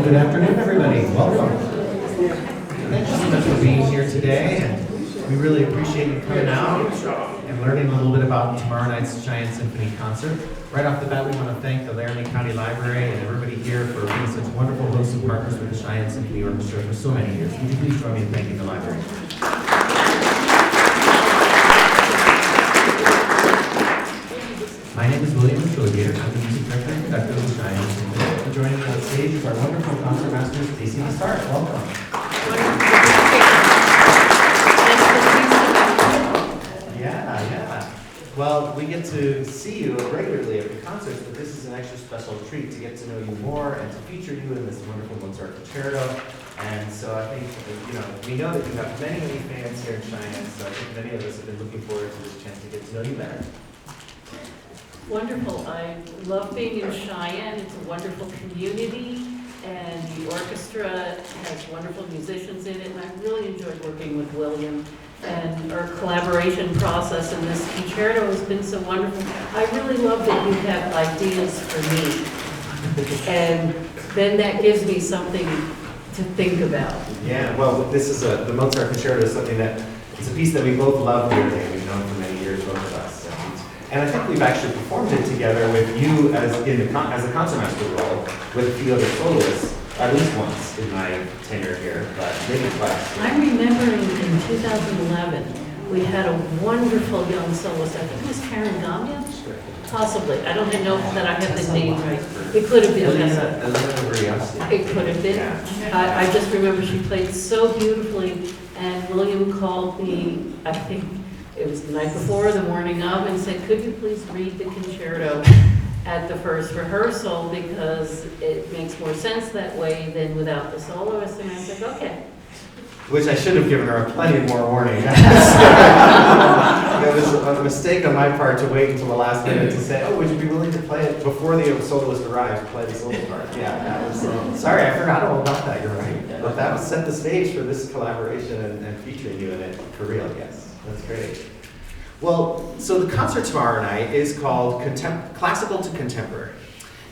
good afternoon, everybody. Welcome. Thank you so much for being here today. And we really appreciate you coming out and learning a little bit about tomorrow night's Cheyenne Symphony concert. Right off the bat, we want to thank the Laramie County Library and everybody here for being such wonderful hosts and partners with the Cheyenne Symphony Orchestra for so many years. Would you please join me in thanking the library? My name is William Intriligator. I'm the music director and conductor of the Cheyenne Symphony. Joining me on stage is our wonderful Concertmaster, Stacy. Lesartre. Welcome. Yeah. Well, we get to see you regularly at the concerts, but this is an extra special treat to get to know you more and to feature you in this wonderful Mozart concerto. And so I think, we know that you have many, many fans here in Cheyenne, so I think many of us have been looking forward to this chance to get to know you better. Wonderful. I love being in Cheyenne. It's a wonderful community, and the orchestra has wonderful musicians in it, and I really enjoyed working with William. And our collaboration process in this concerto has been so wonderful. I really love that you have ideas for me, and then that gives me something to think about. Yeah, well, this is the Mozart concerto is something that it's a piece that we both love dearly, and we've known for many years, both of us. And I think we've actually performed it together with you as a concertmaster role with a few other soloists, at least once in my tenure here, but maybe twice. I'm remembering in 2011, we had a wonderful young soloist. I think it was Karen Gamia? Possibly. I don't know that I have the name right. It could have been. It could have been. Yeah. I just remember she played so beautifully, and William called me, I think, it was the night before, the morning of, and said, could you please read the concerto at the first rehearsal, because it makes more sense that way than without the soloist. And I said, okay. Which I should have given her plenty more warning. It was a mistake on my part to wait until the last minute to say, oh, would you be willing to play it before the soloist arrived, play the solo part? Yeah, that was, sorry, I forgot all about that, you're right. But that was set the stage for this collaboration and featuring you in it for real, yes. That's great. Well, so the concert tomorrow night is called Classical to Contemporary.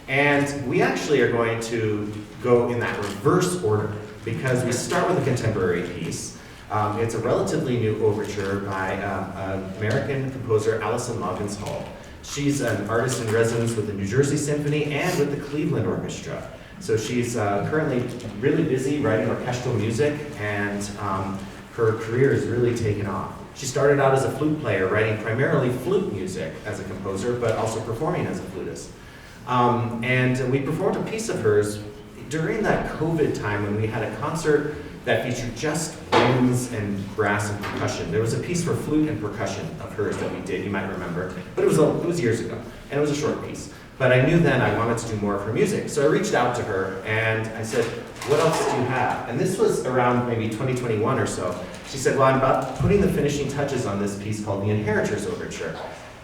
And we actually are going to go in that reverse order because we start with a contemporary piece. It's a relatively new overture by American composer Alison Loggins Hall. She's an artist in residence with the New Jersey Symphony and with the Cleveland Orchestra. So she's currently really busy writing orchestral music, and her career has really taken off. She started out as a flute player, writing primarily flute music as a composer, but also performing as a flutist. And we performed a piece of hers during that COVID time when we had a concert that featured just winds and brass and percussion. There was a piece for flute and percussion of hers that we did, you might remember, but it was years ago, and it was a short piece. But I knew then I wanted to do more of her music, so I reached out to her and I said, what else do you have? And this was around maybe 2021 or so. She said, well, I'm about putting the finishing touches on this piece called the Inheritors Overture.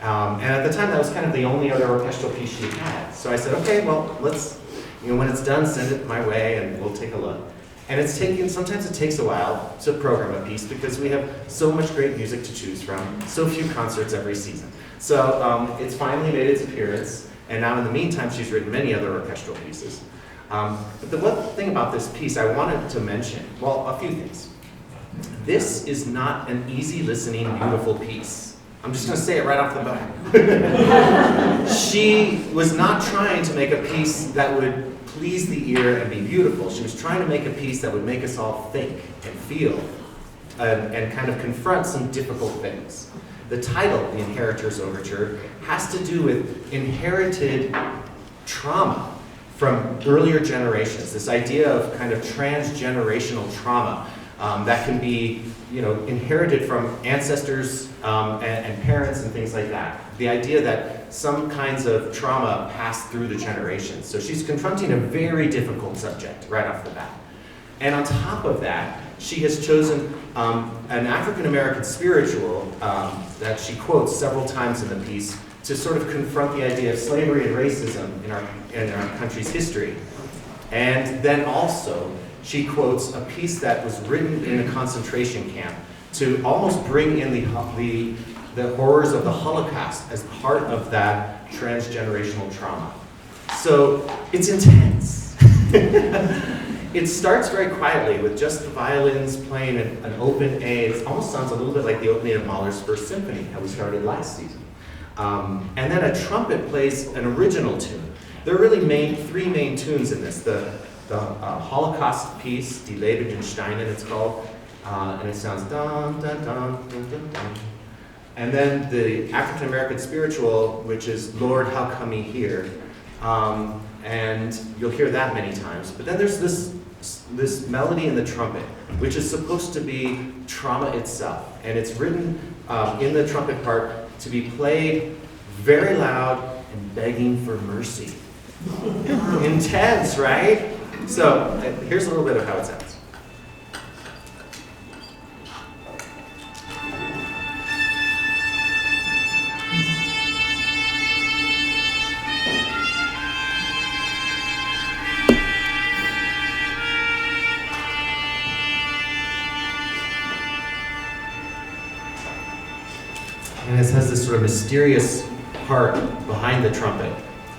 And at the time, that was kind of the only other orchestral piece she had. So I said, okay, well, let's, when it's done, send it my way and we'll take a look. And sometimes it takes a while to program a piece because we have so much great music to choose from, so few concerts every season. So it's finally made its appearance, and now in the meantime, she's written many other orchestral pieces. But the one thing about this piece I wanted to mention, well, a few things. This is not an easy listening, beautiful piece. I'm just going to say it right off the bat. She was not trying to make a piece that would please the ear and be beautiful. She was trying to make a piece that would make us all think and feel and kind of confront some difficult things. The title, The Inheritors Overture, has to do with inherited trauma from earlier generations, this idea of kind of transgenerational trauma that can be inherited from ancestors and parents and things like that. The idea that some kinds of trauma pass through the generations. So she's confronting a very difficult subject right off the bat. And on top of that, she has chosen an African-American spiritual that she quotes several times in the piece to sort of confront the idea of slavery and racism in our country's history. And then also, she quotes a piece that was written in a concentration camp to almost bring in the horrors of the Holocaust as part of that transgenerational trauma. So it's intense. It starts very quietly with just the violins playing an open A. It almost sounds a little bit like the opening of Mahler's First Symphony, how we started last season. And then a trumpet plays an original tune. There are really three main tunes in this. The Holocaust piece, Die Lebenden Steine, it's called, and it sounds dun dun dun dun dun dun. And then the African American spiritual, which is Lord, How Come Ye Here? And you'll hear that many times. But then there's this melody in the trumpet, which is supposed to be trauma itself. And it's written in the trumpet part to be played very loud and begging for mercy. Intense, right? So here's a little bit of how it sounds. And it has this sort of mysterious part behind the trumpet.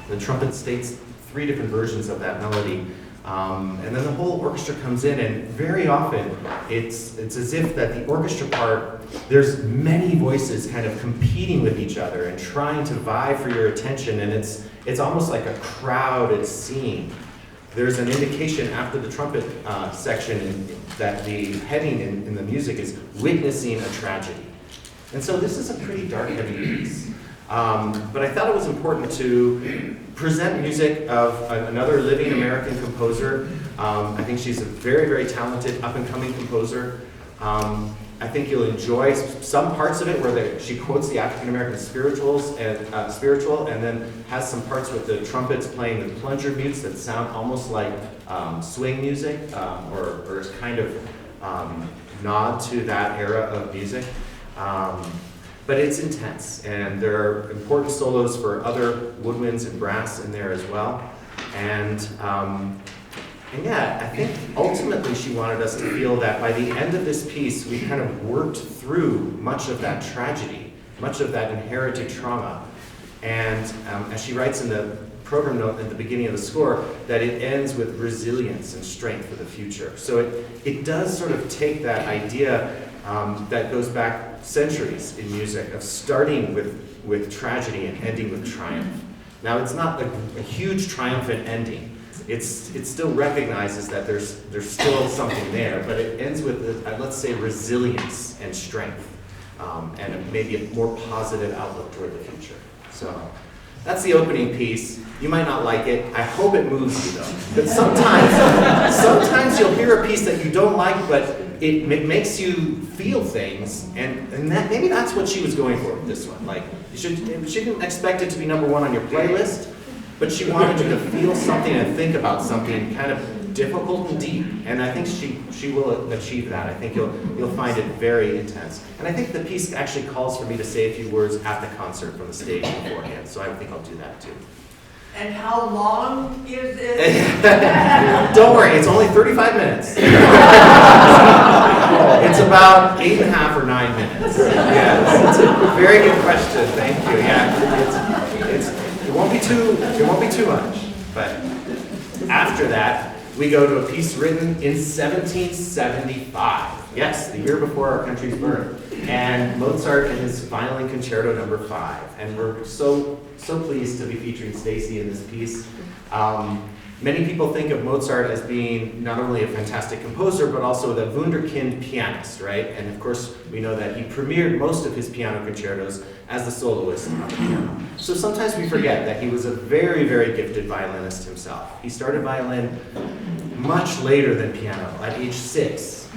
The trumpet states 3 different versions of that melody. And then the whole orchestra comes in, and very often it's as if that the orchestra part, there's many voices kind of competing with each other and trying to vie for your attention, and it's almost like a crowded scene. There's an indication after the trumpet section that the heading in the music is witnessing a tragedy. And so this is a pretty dark, heavy piece. But I thought it was important to present music of another living American composer. I think she's a very, very talented up-and-coming composer. I think you'll enjoy some parts of it where she quotes the African American spiritual, and then has some parts with the trumpets playing the plunger mutes that sound almost like swing music, or is kind of nod to that era of music. But it's intense, and there are important solos for other woodwinds and brass in there as well. And yeah, I think ultimately she wanted us to feel that by the end of this piece, we kind of worked through much of that tragedy, much of that inherited trauma. And as she writes in the program note at the beginning of the score, that it ends with resilience and strength for the future. So it does sort of take that idea that goes back centuries in music of starting with tragedy and ending with triumph. Now, it's not a huge triumphant ending. It still recognizes that there's still something there, but it ends with, let's say, resilience and strength, and maybe a more positive outlook toward the future. So that's the opening piece. You might not like it. I hope it moves you, though. But sometimes you'll hear a piece that you don't like, but it makes you feel things, and that maybe that's what she was going for with this one. Like, she didn't expect it to be #1 on your playlist, but she wanted you to feel something and think about something kind of difficult and deep. And I think she will achieve that. I think you'll find it very intense. And I think the piece actually calls for me to say a few words at the concert from the stage beforehand, so I think I'll do that too. And how long is it? Don't worry, it's only 35 minutes. It's about 8.5 or 9 minutes. Yeah, it's a very good question. Thank you. Yeah, it won't be too much. But after that, we go to a piece written in 1775. Yes, the year before our country's birth. And Mozart and his Violin Concerto No. 5. And we're so pleased to be featuring Stacy in this piece. Many people think of Mozart as being not only a fantastic composer, but also the wunderkind pianist, right? And of course, we know that he premiered most of his piano concertos as the soloist on the piano. So sometimes we forget that he was a very, very gifted violinist himself. He started violin much later than piano, at age 6.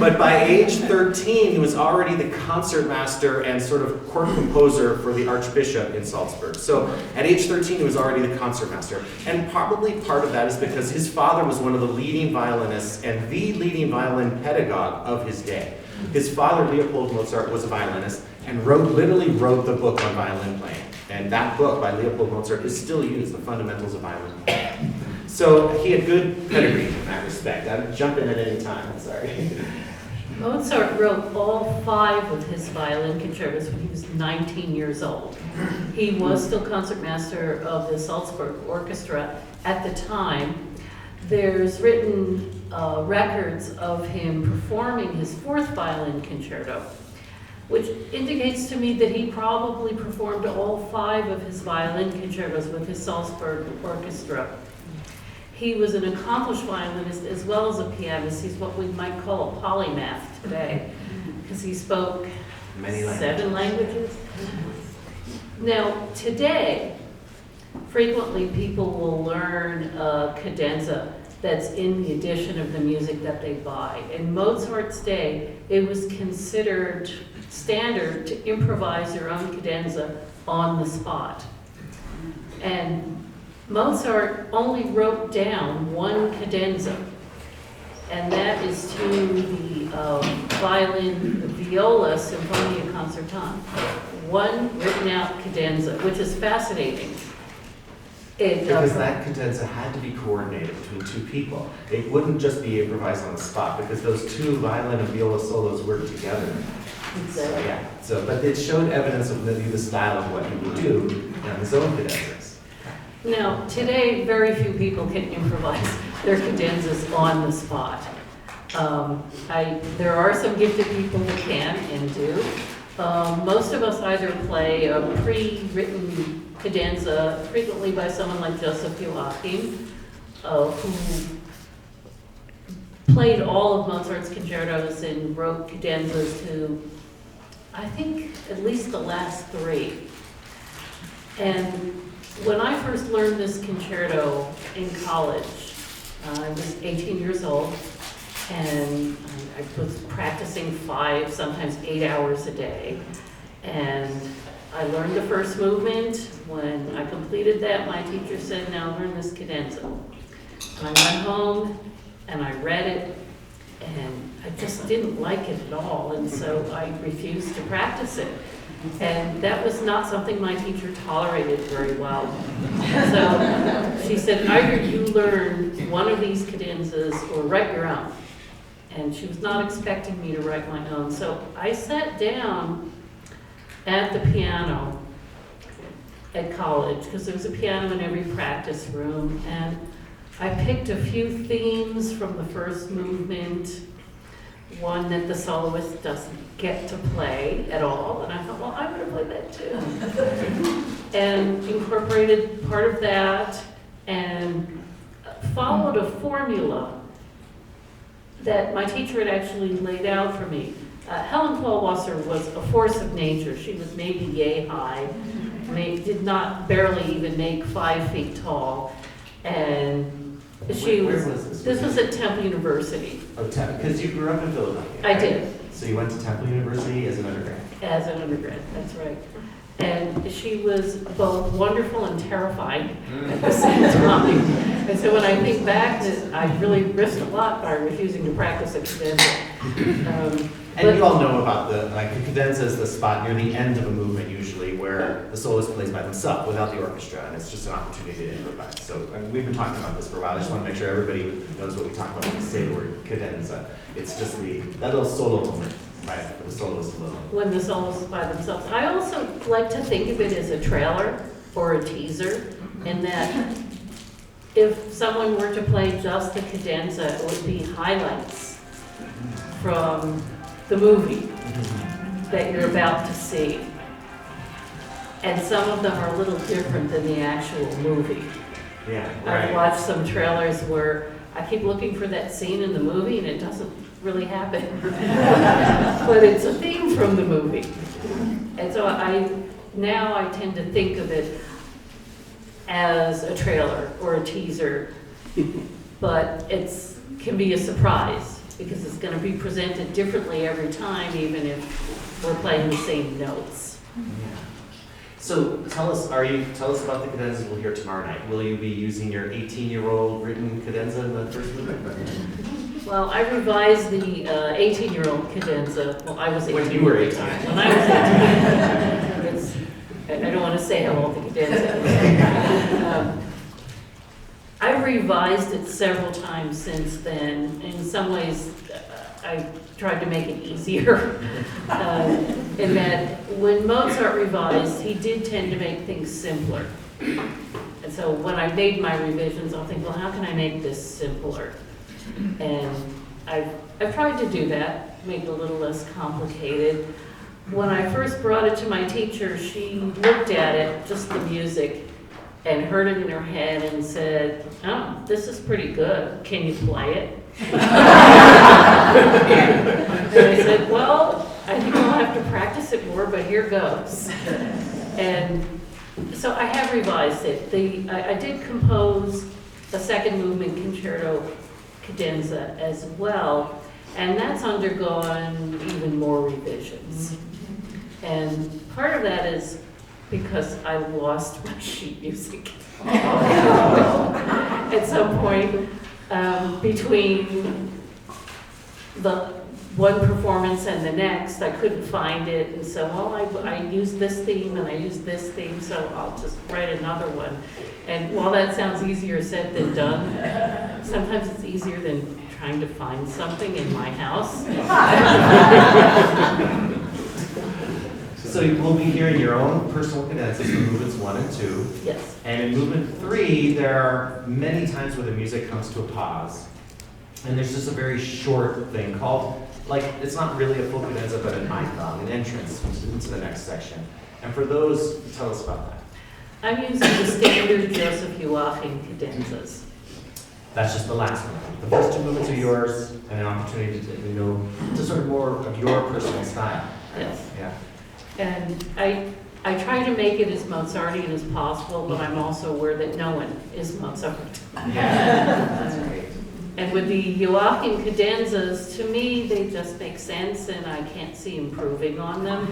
But by age 13, he was already the concertmaster and sort of court composer for the Archbishop in Salzburg. So at age 13, he was already the concertmaster. And probably part of that is because his father was one of the leading violinists and the leading violin pedagogue of his day. His father, Leopold Mozart, was a violinist and literally wrote the book on violin playing. And that book by Leopold Mozart is still used, The Fundamentals of Violin Playing. So he had good pedigree in that respect. I'm jumping at any time, I'm sorry. Mozart wrote all 5 of his violin concertos when he was 19 years old. He was still concertmaster of the Salzburg Orchestra at the time, there's written records of him performing his fourth violin concerto, which indicates to me that he probably performed all 5 of his violin concertos with his Salzburg Orchestra. He was an accomplished violinist as well as a pianist. He's what we might call a polymath today, because he spoke Many 7 languages. Now, today, frequently people will learn a cadenza that's in the edition of the music that they buy. In Mozart's day, it was considered standard to improvise your own cadenza on the spot. And Mozart only wrote down 1 cadenza, and that is to the violin, the viola Sinfonia Concertante. 1 written out cadenza, which is fascinating. Because that cadenza had to be coordinated between 2 people. It wouldn't just be improvised on the spot, because those 2 violin and viola solos work together. So, yeah. So, but it showed evidence of the style of what he would do on his own cadenzas. Now, today, very few people can improvise their cadenzas on the spot. There are some gifted people who can and do. Most of us either play a pre-written cadenza, frequently by someone like Joseph Joachim, who played all of Mozart's concertos and wrote cadenzas to, I think, at least the last 3. And when I first learned this concerto in college, I was 18 years old, and I was practicing 5, sometimes 8 hours a day. And I learned the first movement. When I completed that, my teacher said, now learn this cadenza. And I went home and I read it, and I just didn't like it at all, and so I refused to practice it. And that was not something my teacher tolerated very well. So she said, either you learn one of these cadenzas or write your own. And she was not expecting me to write my own. So I sat down at the piano at college, because there was a piano in every practice room, and I picked a few themes from the first movement, one that the soloist doesn't get to play at all, and I thought, well, I'm going to play that too. And incorporated part of that, and followed a formula that my teacher had actually laid out for me. Helen Kohlwasser was a force of nature. She was maybe yay high, did not barely even make 5 feet tall, and she Where was this was at Temple University. Oh, because you grew up in Philadelphia. I right? did. So you went to Temple University as an undergrad. As an undergrad, that's right. And she was both wonderful and terrifying at the same time. And so when I think back, I really risked a lot by refusing to practice a cadenza. And you all know about the cadenza is the spot near the end of a movement usually where the soloist plays by themselves without the orchestra, and it's just an opportunity to improvise. So we've been talking about this for a while. I just want to make sure everybody knows what we talk about when we say the word cadenza. It's just that little solo moment, right, for the soloist alone. When the soloists by themselves. I also like to think of it as a trailer or a teaser, in that if someone were to play just the cadenza, it would be highlights from the movie that you're about to see. And some of them are a little different than the actual movie. Yeah, I've right. watched some trailers where I keep looking for that scene in the movie and it doesn't really happen. But it's a theme from the movie. And so now I tend to think of it as a trailer or a teaser, but can be a surprise, because it's going to be presented differently every time, even if we're playing the same notes. Yeah. So tell us about the cadenza we'll hear tomorrow night. Will you be using your 18-year-old written cadenza in the first movement? Well, I revised the 18-year-old cadenza. Well, I was 18 When you were at the 18. time. When I was 18. I don't want to say how old the cadenza is. I've revised it several times since then. In some ways, I tried to make it easier. In that when Mozart revised, he did tend to make things simpler. And so when I made my revisions, I'll think, well, how can I make this simpler? And I've tried to do that, make it a little less complicated. When I first brought it to my teacher, she looked at it, just the music, and heard it in her head and said, oh, this is pretty good. Can you play it? And I said, well, I think I'll have to practice it more, but here goes. And so I have revised it. I did compose a second movement concerto cadenza as well, and that's undergone even more revisions. And part of that is because I lost my sheet music at some point between the one performance and the next. I couldn't find it, and so, well, I used this theme and I used this theme, so I'll just write another one. And while that sounds easier said than done, sometimes it's easier than trying to find something in my house. So we'll be hearing your own personal cadenzas for movements 1 and 2. Yes. And in movement 3, there are many times where the music comes to a pause. And there's just a very short thing called, like, it's not really a full cadenza, but an icon, an entrance into the next section. And for those, tell us about that. I'm using the standard Joseph Joachim cadenzas. That's just the last one. The first 2 movements are yours, and an opportunity to sort of more of your personal style. Yes. Yeah. And I try to make it as Mozartian as possible, but I'm also aware that no one is Mozart. Yeah, that's great. And with the Joachim cadenzas, to me, they just make sense, and I can't see improving on them.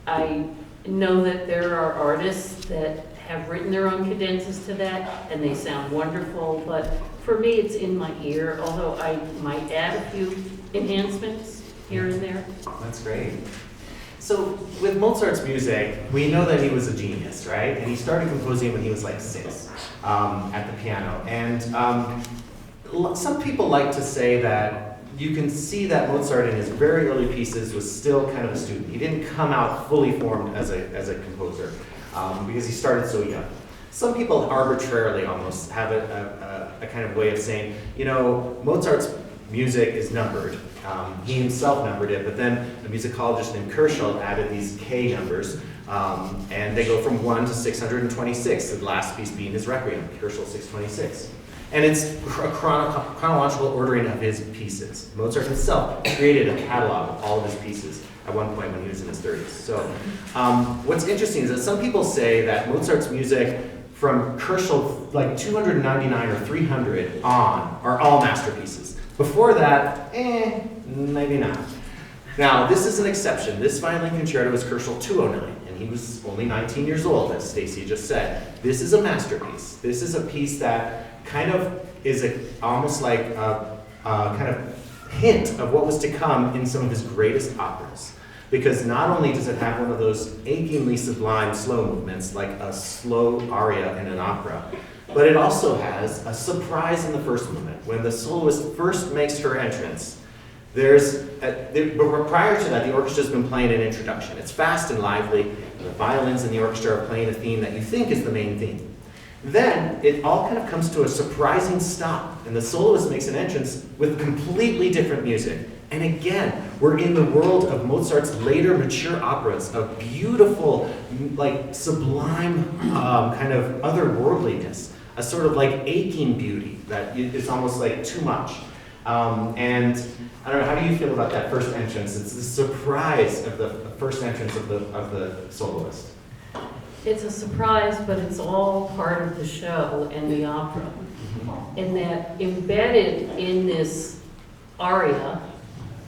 I know that there are artists that have written their own cadenzas to that, and they sound wonderful, but for me, it's in my ear, although I might add a few enhancements here and there. That's great. So with Mozart's music, we know that he was a genius, right? And he started composing when he was like 6 at the piano. And some people like to say that you can see that Mozart in his very early pieces was still kind of a student. He didn't come out fully formed as a composer because he started so young. Some people arbitrarily almost have a kind of way of saying, you know, Mozart's music is numbered. He himself numbered it, but then a musicologist named Kirschel added these K numbers, and they go from 1 to 626, the last piece being his Requiem, Kirschel 626. And it's a chronological ordering of his pieces. Mozart himself created a catalog of all of his pieces at one point when he was in his 30s. So what's interesting is that some people say that Mozart's music from Kirschel, like 299 or 300 on, are all masterpieces. Before that, maybe not. Now, this is an exception. This violin concerto is Kirschel 209, and he was only 19 years old, as Stacy just said. This is a masterpiece. This is a piece that kind of is almost like a kind of hint of what was to come in some of his greatest operas. Because not only does it have one of those achingly sublime slow movements, like a slow aria in an opera, but it also has a surprise in the first movement. When the soloist first makes her entrance, prior to that, the orchestra's been playing an introduction. It's fast and lively, and the violins in the orchestra are playing a theme that you think is the main theme. Then it all kind of comes to a surprising stop, and the soloist makes an entrance with completely different music. And again, we're in the world of Mozart's later mature operas, of beautiful, like sublime kind of otherworldliness, a sort of like aching beauty that is almost like too much. And I don't know, how do you feel about that first entrance? It's the surprise of the first entrance of the soloist. It's a surprise, but it's all part of the show and the opera. And that embedded in this aria,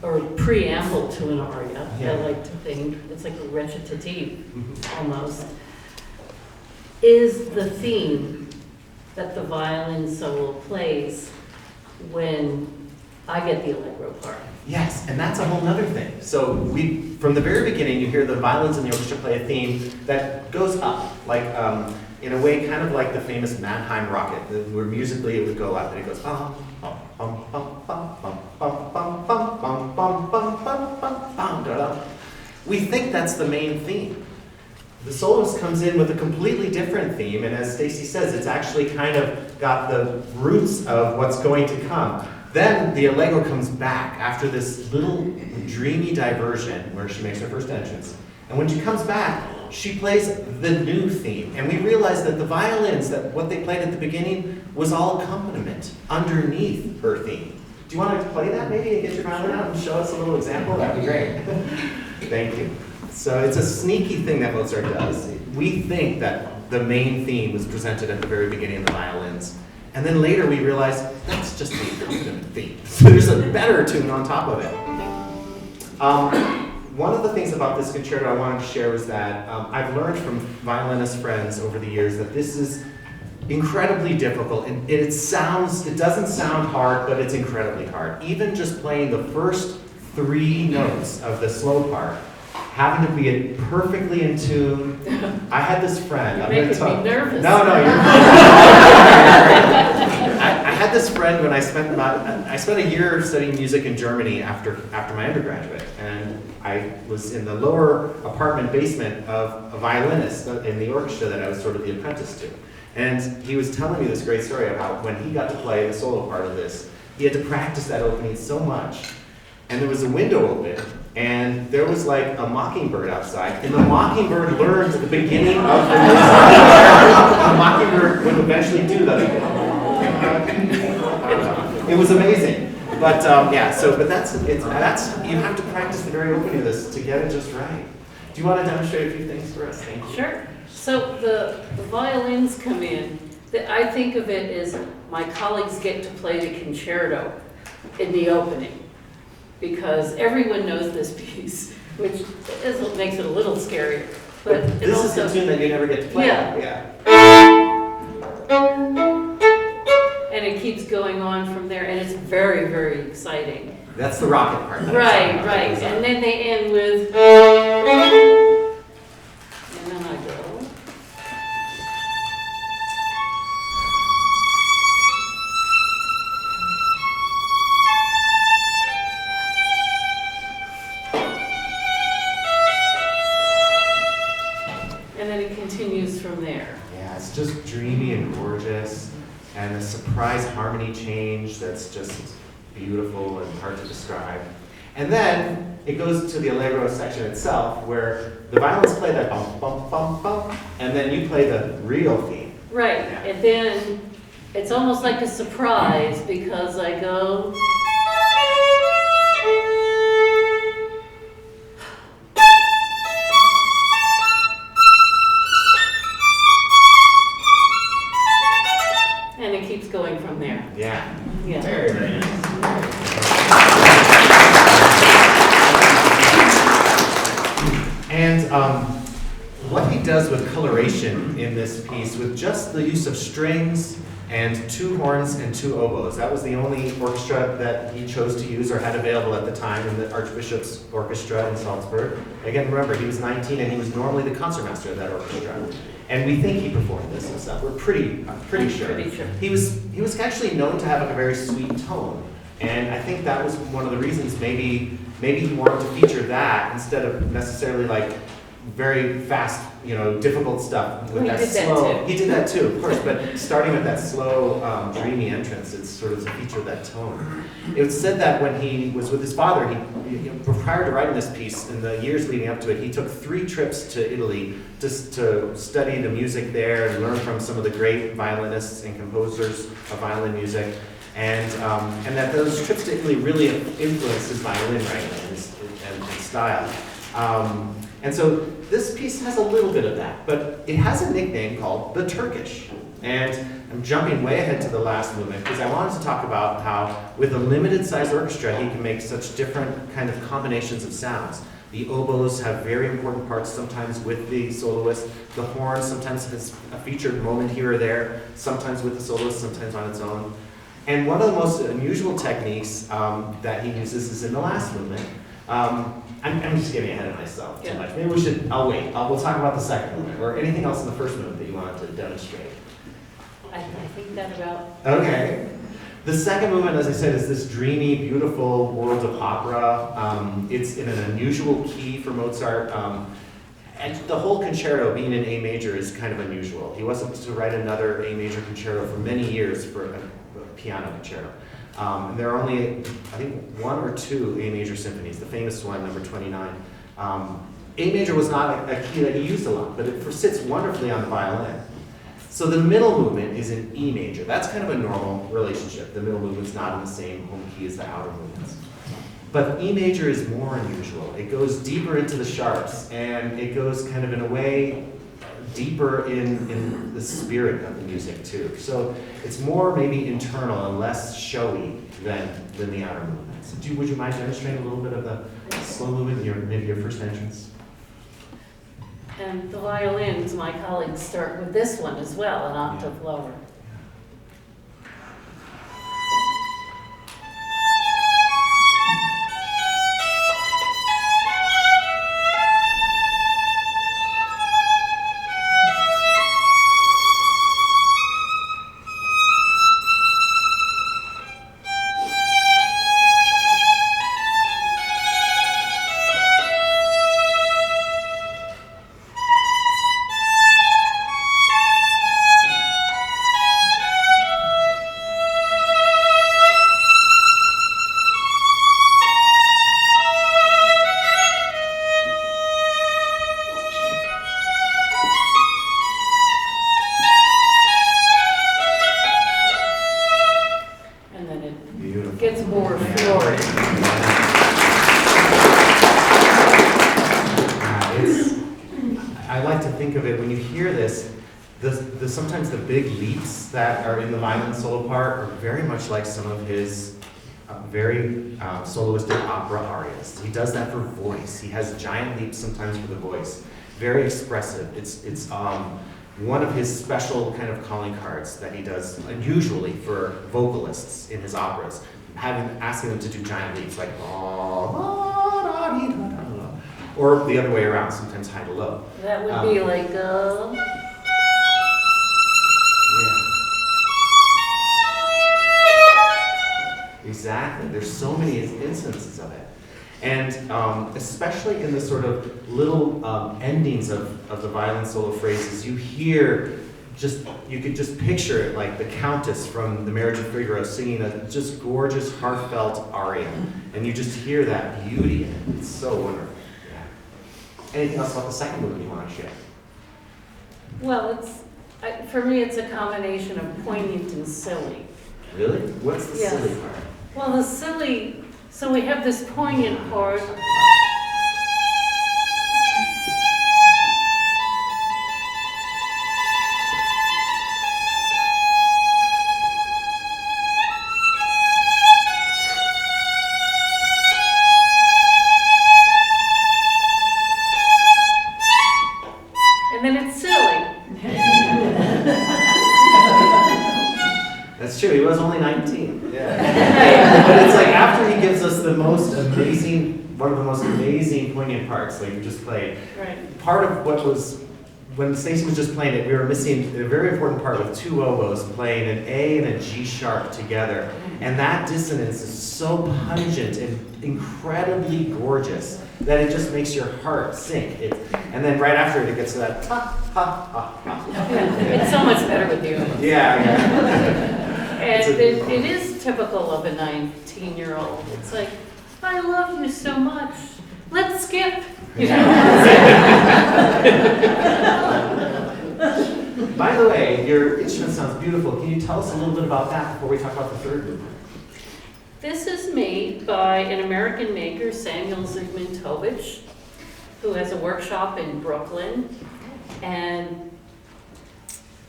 or preamble to an aria, I like to think, it's like a recitative almost, is the theme that the violin solo plays when I get the allegro part. Yes, and that's a whole other thing. So from the very beginning, you hear the violins in the orchestra play a theme that goes up, like in a way kind of like the famous Mannheim rocket, where musically it would go up, and it goes bum, bum, bum, bum, bum, bum, bum, bum, bum, bum, bum, bum, bum, bum, bum, da, da. We think that's the main theme. the soloist comes in with a completely different theme, and as Stacy says, it's actually kind of got the roots of what's going to come. Then the allegro comes back after this little dreamy diversion where she makes her first entrance. And when she comes back, she plays the new theme. And we realize that the violins, that what they played at the beginning was all accompaniment underneath her theme. Do you want to play that maybe and get your violin out and show us a little example? That'd be great. Thank you. So it's a sneaky thing that Mozart does. We think that the main theme was presented at the very beginning of the violins. And then later we realize that's just the accompaniment theme. So there's a better tune on top of it. One of the things about this concerto I wanted to share was that I've learned from violinist friends over the years that this is incredibly difficult. And it doesn't sound hard, but it's incredibly hard. Even just playing the first 3 notes of the slow part, having to be perfectly in tune. I had this friend. You're making me nervous. No, you're I had this friend when I spent a year studying music in Germany after my undergraduate, and I was in the lower apartment basement of a violinist in the orchestra that I was sort of the apprentice to. And he was telling me this great story of how when he got to play the solo part of this, he had to practice that opening so much. And there was a window open, and there was like a mockingbird outside, and the mockingbird learned the beginning of the music. The mockingbird would eventually do that. It was amazing. But that's you have to practice the very opening of this to get it just right. Do you want to demonstrate a few things for us? Thank you. Sure. So the violins come in. I think of it as my colleagues get to play the concerto in the opening, because everyone knows this piece, which makes it a little scarier. But this is the tune that you never get to play. Yeah. And it keeps going on from there, and it's very, very exciting. That's the rocket part. Right. And then they end with, and then I go. And then it continues from there. Yeah, it's just dreamy and gorgeous, and a surprise harmony change that's just beautiful and hard to describe. And then it goes to the allegro section itself, where the violins play that bum, bum, bum, bum, and then you play the real theme. Right, Yeah. and then it's almost like a surprise, because I go. And it keeps going from there. Yeah. Yeah. Very, very nice. And what he does with coloration in this piece, with just the use of strings and 2 horns and 2 oboes. That was the only orchestra that he chose to use or had available at the time in the Archbishop's Orchestra in Salzburg. Again, remember, he was 19 and he was normally the concertmaster of that orchestra. And we think he performed this himself. We're pretty sure. Pretty sure. He was actually known to have a very sweet tone. And I think that was one of the reasons maybe he wanted to feature that instead of necessarily like very fast, difficult stuff. With Well, he did that slow, too. He did that too, of course, but starting with that slow, dreamy entrance, it's sort of to feature that tone. It was said that when he was with his father, prior to writing this piece, in the years leading up to it, he took 3 trips to Italy just to study the music there and learn from some of the great violinists and composers of violin music. And that those trips to Italy really influenced his violin writing and style. And so this piece has a little bit of that, but it has a nickname called the Turkish. And I'm jumping way ahead to the last movement because I wanted to talk about how with a limited sized orchestra, he can make such different kind of combinations of sounds. The oboes have very important parts, sometimes with the soloist. The horn sometimes has a featured moment here or there, sometimes with the soloist, sometimes on its own. And one of the most unusual techniques that he uses is in the last movement. I'm just getting ahead of myself too much. Maybe I'll wait. We'll talk about the second movement or anything else in the first movement that you wanted to demonstrate. I think that about. Okay. The second movement, as I said, is this dreamy, beautiful world of opera. It's in an unusual key for Mozart. And the whole concerto being in A major is kind of unusual. He wasn't to write another A major concerto for many years for a piano concerto. And there are only, I think, 1 or 2 A major symphonies, the famous one, number 29. A major was not a key that he used a lot, but it sits wonderfully on the violin. So the middle movement is in E major. That's kind of a normal relationship. The middle movement's not in the same home key as the outer movements. But E major is more unusual. It goes deeper into the sharps, and it goes kind of in a way deeper in the spirit of the music too. So it's more maybe internal and less showy than the outer movements. Would you mind demonstrating a little bit of the slow movement in maybe your first entrance? And the violins, my colleagues start with this one as well, an octave lower. Gets more florid. I like to think of it, when you hear this, sometimes the big leaps that are in the violin solo part are very much like some of his very soloistic opera arias. He does that for voice. He has giant leaps sometimes for the voice. Very expressive. It's one of his special kind of calling cards that he does unusually for vocalists in his operas, asking them to do giant leaps like or the other way around, sometimes high to low. That would be like Exactly. There's so many instances of it. And especially in the sort of little endings of the violin solo phrases, you hear you could just picture it like the Countess from The Marriage of Figaro singing a just gorgeous, heartfelt aria. And you just hear that beauty in it. It's so wonderful. Yeah. Anything else about the second movement you want to share? well, for me, it's a combination of poignant and silly. Really? What's the Yes. silly part? Well, the silly, so we have this poignant part. And then it's silly. That's true, he was only 19. Yeah. But it's like after he gives us the most amazing, one of the most amazing poignant parts, like you just played. Right. Part of what was, when Stacy was just playing it, we were missing a very important part with 2 oboes playing an A and a G sharp together. And that dissonance is so pungent and incredibly gorgeous that it just makes your heart sink. And then right after it gets to that ha, ha, ha, ha. It's so much better with you. Yeah. And it is typical of a 19-year-old. It's like, I love you so much. Let's skip. You know? By the way, your instrument sounds beautiful. Can you tell us a little bit about that before we talk about the third movement? This is made by an American maker, Samuel Zygmuntovich, who has a workshop in Brooklyn. And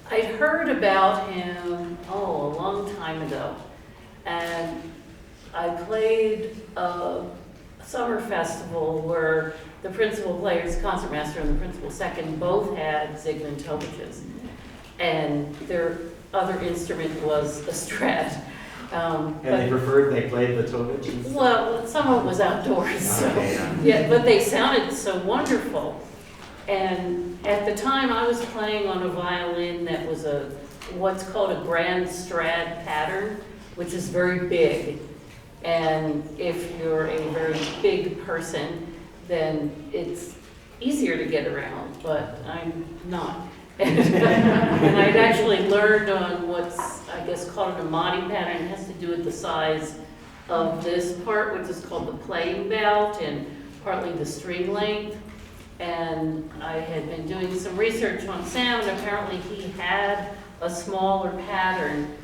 I'd heard about him, a long time ago. And I played a summer festival where the principal players, Concertmaster and the principal second, both had Zygmuntoviches. And their other instrument was a Strat. And they played the Tovich? Well, some of it was outdoors, so, yeah, but they sounded so wonderful. And at the time, I was playing on a violin that was what's called a grand Strad pattern, which is very big. And if you're a very big person, then it's easier to get around, but I'm not. And I'd actually learned on what's, I guess, called an Amati pattern. It has to do with the size of this part, which is called the playing belt, and partly the string length. And I had been doing some research on sound. Apparently he had a smaller pattern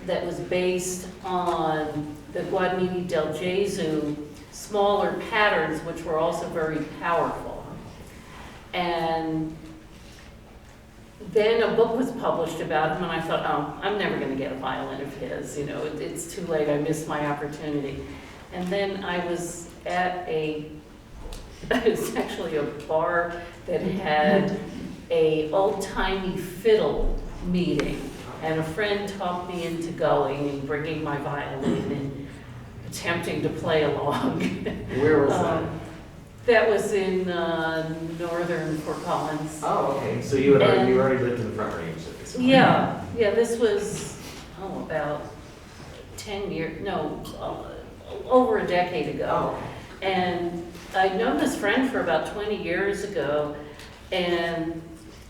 that was based on the Guadagnini del Gesù smaller patterns, which were also very powerful. And then a book was published about him, and I thought, oh, I'm never going to get a violin of his. You know, it's too late. I missed my opportunity. And then I was at it's actually a bar that had a old-timey fiddle meeting, and a friend talked me into going and bringing my violin and attempting to play along. Where was that? That was in northern Fort Collins. Oh, okay. So you already lived in the Front Range at this point. Yeah, this was, about 10 years, no, over a decade ago. Oh. And I'd known this friend for about 20 years ago, and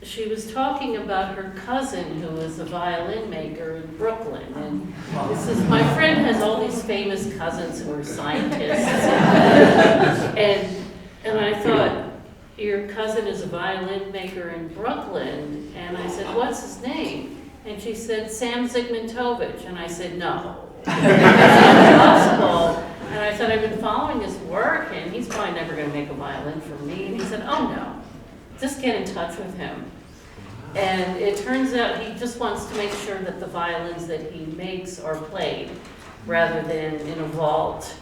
she was talking about her cousin who was a violin maker in Brooklyn. And this is, my friend has all these famous cousins who are scientists. And I thought, your cousin is a violin maker in Brooklyn. And I said, what's his name? And she said, Sam Zygmuntovich. And I said, no, that's not possible. And I said, I've been following his work, and he's probably never going to make a violin for me. And he said, oh no, just get in touch with him. And it turns out he just wants to make sure that the violins that he makes are played rather than in a vault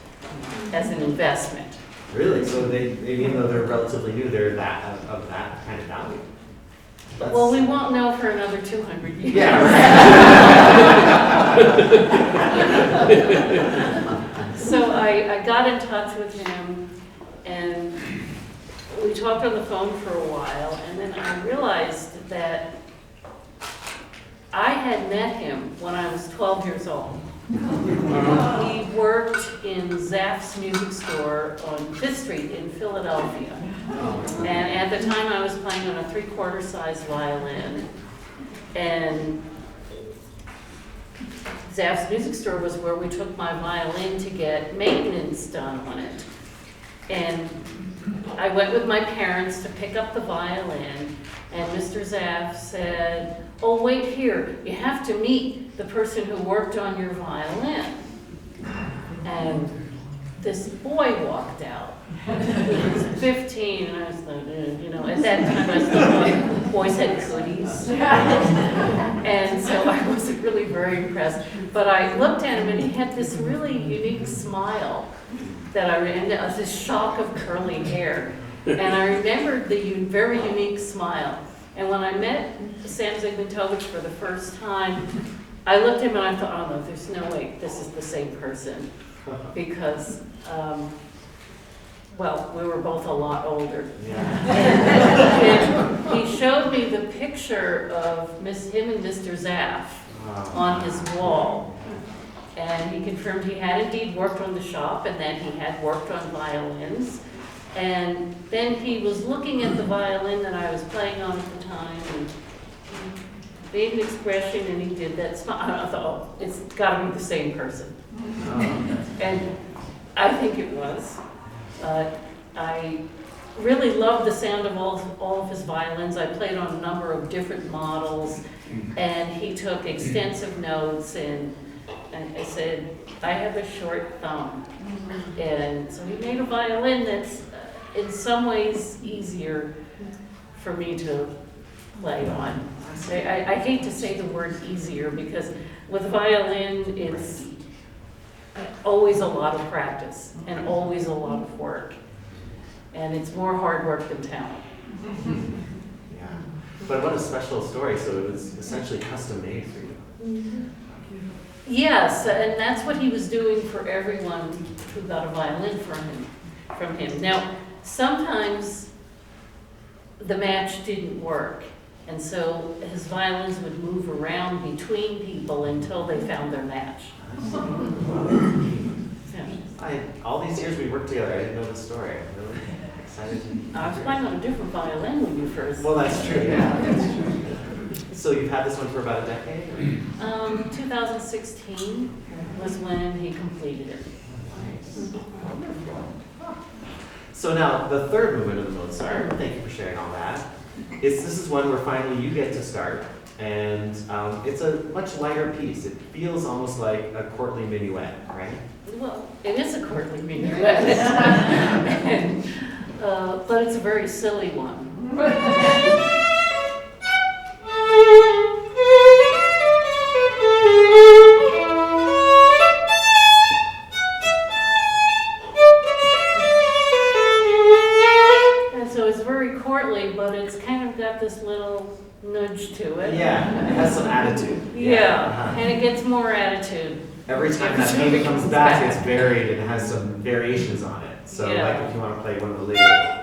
as an investment. Really? So they even though they're relatively new, they're of that kind of value? Well, we won't know for another 200 years. Yeah. So I got in touch with him, and we talked on the phone for a while, and then I realized that I had met him when I was 12 years old. He worked in Zaff's music store on 5th Street in Philadelphia. And at the time I was playing on a 3/4 size violin. And Zaff's music store was where we took my violin to get maintenance done on it. And I went with my parents to pick up the violin, and Mr. Zaff said, oh, wait here, you have to meet the person who worked on your violin. And this boy walked out. He was 15, and I was like, at that time I thought boys had cooties. And so I wasn't really very impressed. But I looked at him, and he had this really unique smile that I remember, this shock of curly hair. And I remembered the very unique smile. And when I met Sam Zygmuntovich for the first time, I looked at him and I thought, oh no, there's no way this is the same person. Because, well, we were both a lot older. Yeah. And he showed me the picture of him and Mr. Zaff on his wall. And he confirmed he had indeed worked on the shop, and that he had worked on violins. And then he was looking at the violin that I was playing on at the time, and he made an expression, and he did that smile. I thought, oh, it's got to be the same person. And I think it was. I really loved the sound of all of his violins. I played on a number of different models, and he took extensive notes, and I said, I have a short thumb. And so he made a violin that's in some ways easier for me to play on. I hate to say the word easier, because with violin it's always a lot of practice and always a lot of work. And it's more hard work than talent. Yeah. But what a special story. So it was essentially custom made for you. Yes, and that's what he was doing for everyone who got a violin from him. Now, sometimes the match didn't work, and so his violins would move around between people until they found their match. Yeah. All these years we worked together, I didn't know the story. Really Excited to. I was playing on a different violin when you first. Well, that's true, yeah, that's true. So you've had this one for about a decade? 2016 was when he completed it. Nice. Wonderful. So now, the third movement of the Mozart, thank you for sharing all that, this is one where finally you get to start, and it's a much lighter piece. It feels almost like a courtly minuet, right? Well, it is a courtly minuet, but it's a very silly one. But it's kind of got this little nudge to it. Yeah, it has some attitude. Yeah, and it gets more attitude. Every time that theme comes back, it's varied and has some variations on it. So Yeah. like if you want to play one of the later.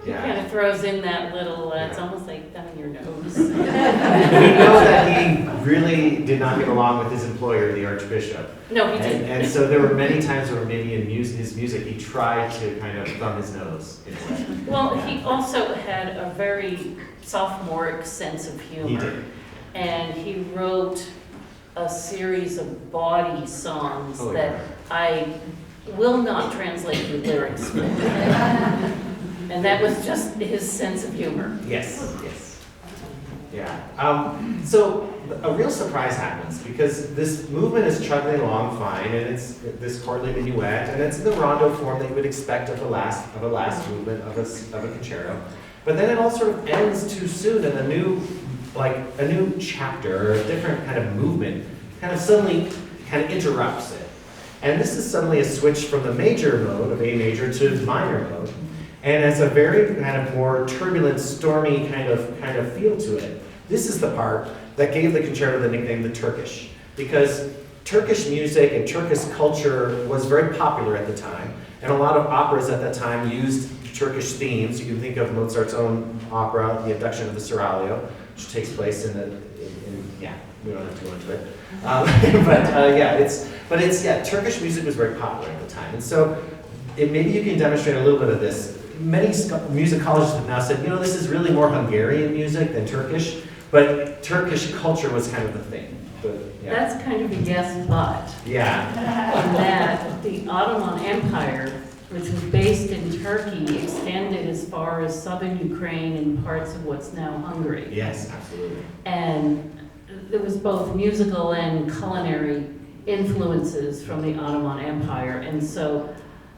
It kind of throws in that little, it's almost like down your nose. You know that he really did not get along with his employer, the Archbishop. No, he didn't. And so there were many times where maybe in his music, he tried to kind of thumb his nose in a way. Well, he also had a very sophomoric sense of humor. He did. And he wrote a series of bawdy songs Oh, that I will not translate the lyrics for. And that was just his sense of humor. Yes, yes. Yeah. So a real surprise happens because this movement is chugging along fine, and it's this courtly minuet, and it's in the rondo form that you would expect of a last movement of a concerto. But then it all sort of ends too soon, and a new chapter or a different kind of movement kind of suddenly kind of interrupts it. And this is suddenly a switch from the major mode of A major to minor mode. And it's a very kind of more turbulent, stormy kind of feel to it. This is the part that gave the concerto the nickname the Turkish, because Turkish music and Turkish culture was very popular at the time, and a lot of operas at that time used Turkish themes. You can think of Mozart's own opera, The Abduction of the Seraglio, which takes place we don't have to go into it. Turkish music was very popular at the time, and so maybe you can demonstrate a little bit of this. Many musicologists have now said, this is really more Hungarian music than Turkish, but Turkish culture was kind of the thing. That's kind of a yes, but. Yeah. That the Ottoman Empire, which was based in Turkey, extended as far as southern Ukraine and parts of what's now Hungary. Yes, absolutely. And there was both musical and culinary influences from the Ottoman Empire. And so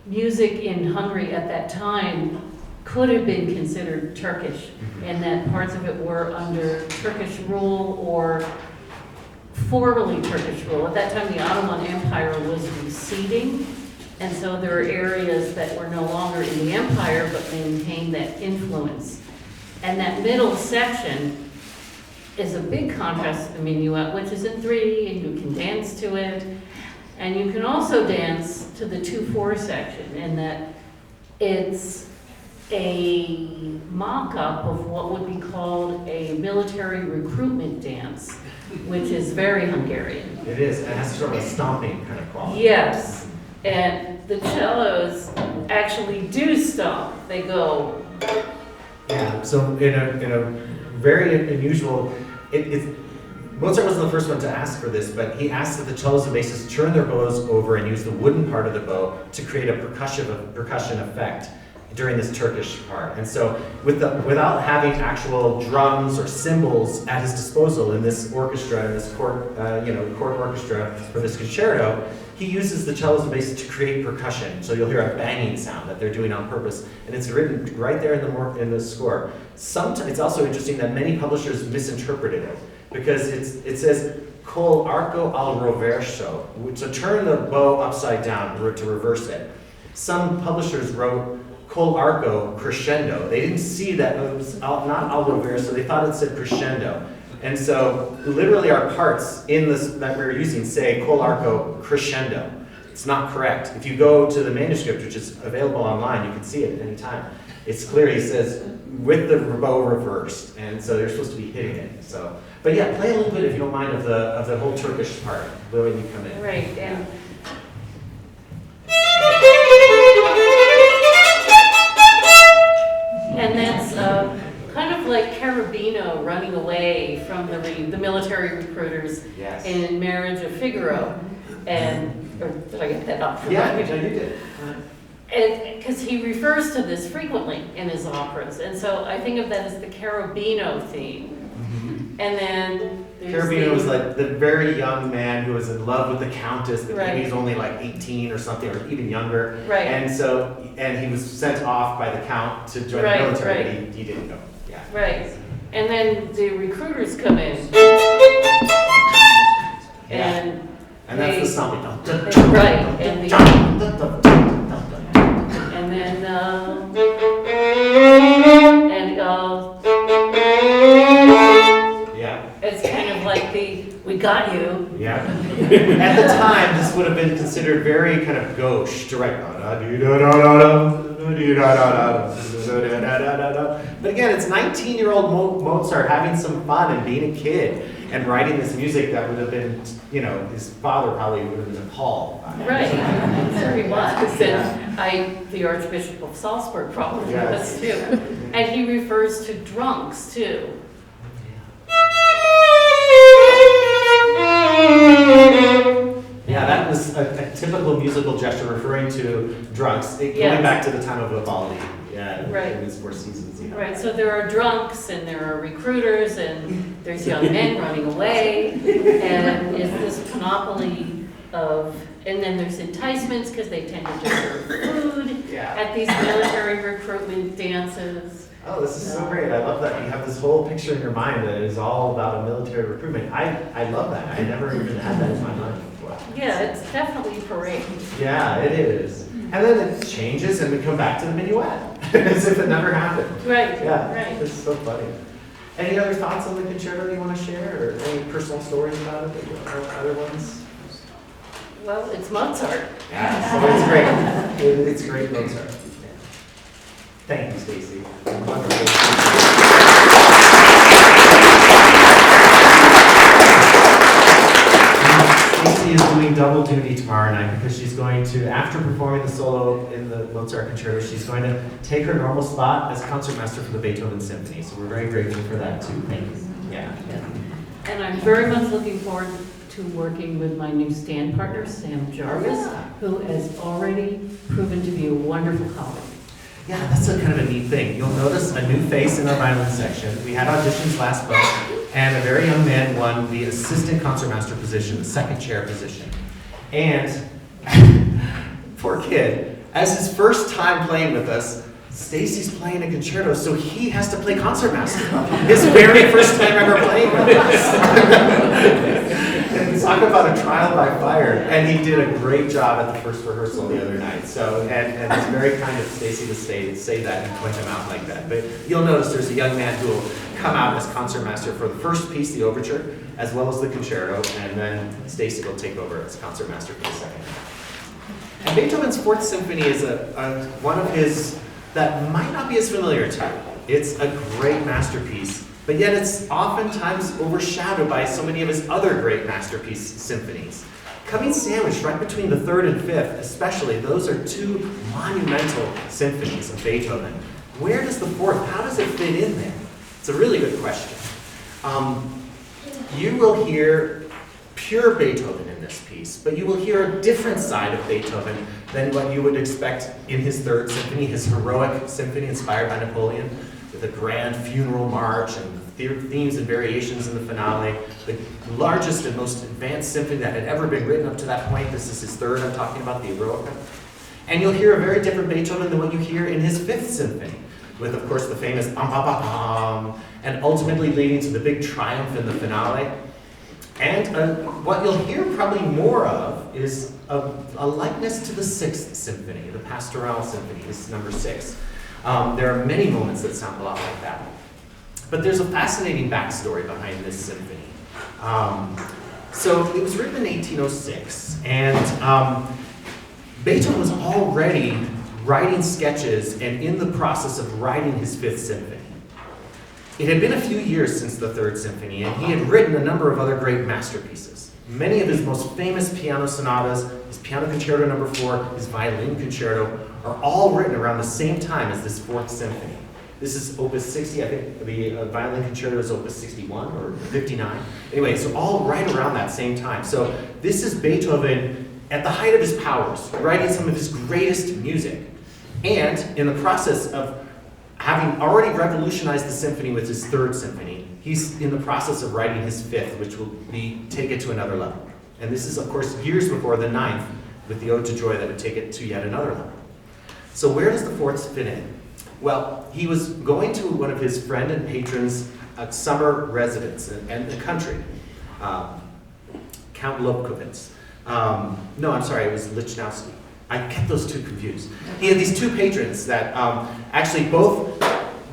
music in Hungary at that time could have been considered Turkish, and that parts of it were under Turkish rule or formerly Turkish rule. At that time, the Ottoman Empire was receding, and so there were areas that were no longer in the empire but maintained that influence. And that middle section is a big contrast to the minuet, which is in 3, and you can dance to it. And you can also dance to the 2/4 section, in that it's a mock-up of what would be called a military recruitment dance, which is very Hungarian. It is. It has sort of a stomping kind of quality. Yes, and the cellos actually do stomp. They go. Yeah. So in a very unusual, Mozart wasn't the first one to ask for this, but he asked that the cellos and basses turn their bows over and use the wooden part of the bow to create a percussion effect during this Turkish part. And so without having actual drums or cymbals at his disposal in this orchestra, in this court orchestra for this concerto, he uses the cellos and basses to create percussion. So you'll hear a banging sound that they're doing on purpose, and it's written right there in the score. Sometimes it's also interesting that many publishers misinterpreted it, because it says col arco al rovescio, to turn the bow upside down, to reverse it. Some publishers wrote col arco crescendo. They didn't see that it was not al rovescio, they thought it said crescendo. And so literally our parts in this that we're using say col arco crescendo. It's not correct. If you go to the manuscript, which is available online, you can see it at any time. It's clear, he says, with the bow reversed, and so they're supposed to be hitting it. So, but yeah, play a little bit if you don't mind of the whole Turkish part, the way you come in. Right, and Maestro running away from the military recruiters Yes. in Marriage of Figaro. And, or did I get that off? Yeah, you did. Because he refers to this frequently in his operas. And so I think of that as the Cherubino theme. And then there's Cherubino was like the very young man who was in love with the Countess, but Right. maybe he's only like 18 or something, or even younger. Right. And he was sent off by the Count to join Right, the military, right. but he didn't go. Yeah. Right. And then the recruiters come in. And And that's the they- song. Right. And then, yeah. it's kind of like we got you. Yeah. At the time, this would have been considered very kind of gauche to write. But again, it's 19-year-old Mozart having some fun and being a kid and writing this music that would have been, his father probably would have been appalled by. Right. Sure he was. And the Archbishop of Salzburg probably was too. And he refers to drunks too. Yeah, that was a typical musical gesture referring to drunks, going back to the time of Vivaldi. Yeah, Right. in his Four Seasons. Right, so there are drunks and there are recruiters and there's young men running away and it's this panoply of, and then there's enticements because they tend to just serve food at these military recruitment dances. Oh, this is so great. I love that you have this whole picture in your mind that is all about a military recruitment. I love that. I never even had that in my mind before. Yeah, it's definitely a parade. Yeah, it is. And then it changes and we come back to the minuet as if it never happened. Right, Yeah, right. it's so funny. Any other thoughts on the concerto you want to share, or any personal stories about it, or other ones? Well, it's Mozart. Yeah, so it's great. It's great Mozart. Thank you, Stacy. Wonderful. Stacy is doing double duty tomorrow night because she's going to, after performing the solo in the Mozart concerto, she's going to take her normal spot as concertmaster for the Beethoven Symphony. So we're very grateful for that too. Thank you. Yeah. And I'm very much looking forward to working with my new stand partner, Sam Jarvis, who has already proven to be a wonderful colleague. Yeah, that's a kind of a neat thing. You'll notice a new face in our violin section. We had auditions last month, and a very young man won the assistant concertmaster position, the second chair position. And poor kid, as his first time playing with us, Stacy's playing a concerto, so he has to play concertmaster. His very first time ever playing with us. And talk about a trial by fire. And he did a great job at the first rehearsal the other night. So, and it's very kind of Stacy to say that and point him out like that. But you'll notice there's a young man who will come out as concertmaster for the first piece, the overture, as well as the concerto, and then Stacy will take over as concertmaster for the second. And Beethoven's Fourth Symphony is one of his that might not be as familiar to you. It's a great masterpiece, but yet it's oftentimes overshadowed by so many of his other great masterpiece symphonies. Coming sandwiched right between the third and fifth, especially, those are two monumental symphonies of Beethoven. Where does the fourth, how does it fit in there? It's a really good question. You will hear pure Beethoven in this piece, but you will hear a different side of Beethoven than what you would expect in his third symphony, his heroic symphony inspired by Napoleon, with a grand funeral march and themes and variations in the finale, the largest and most advanced symphony that had ever been written up to that point. This is his third, I'm talking about, the Eroica. And you'll hear a very different Beethoven than what you hear in his fifth symphony, with, of course, the famous bum, bum, bum, bum, and ultimately leading to the big triumph in the finale. And what you'll hear probably more of is a likeness to the Sixth Symphony, the Pastoral Symphony. This is number 6. There are many moments that sound a lot like that. But there's a fascinating backstory behind this symphony. So it was written in 1806, and Beethoven was already writing sketches and in the process of writing his Fifth Symphony. It had been a few years since the Third Symphony, and he had written a number of other great masterpieces. Many of his most famous piano sonatas, his Piano Concerto No. 4, his Violin Concerto, are all written around the same time as this Fourth Symphony. This is Opus 60, I think the violin concerto is Opus 61 or 59. Anyway, so all right around that same time. So this is Beethoven at the height of his powers, writing some of his greatest music. And in the process of having already revolutionized the symphony with his third symphony, he's in the process of writing his fifth, which will take it to another level. And this is, of course, years before the ninth, with the Ode to Joy that would take it to yet another level. So where does the fourth fit in? Well, he was going to one of his friend and patrons' summer residence in the country, Count Lobkowitz. No, I'm sorry, it was Lichnowsky. I get those two confused. He had these two patrons that actually both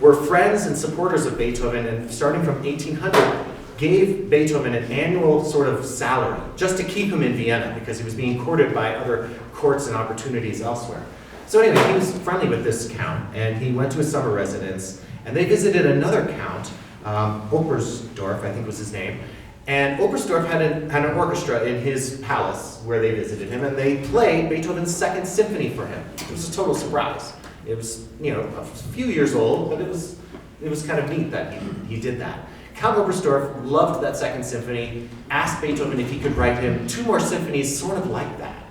were friends and supporters of Beethoven, and starting from 1800, gave Beethoven an annual sort of salary just to keep him in Vienna because he was being courted by other courts and opportunities elsewhere. So anyway, he was friendly with this count, and he went to his summer residence, and they visited another count, Oppersdorf, I think was his name, and Oppersdorf had an orchestra in his palace where they visited him, and they played Beethoven's second symphony for him. It was a total surprise. It was, a few years old, but it was kind of neat that he did that. Count Oppersdorf loved that second symphony, asked Beethoven if he could write him two more symphonies sort of like that.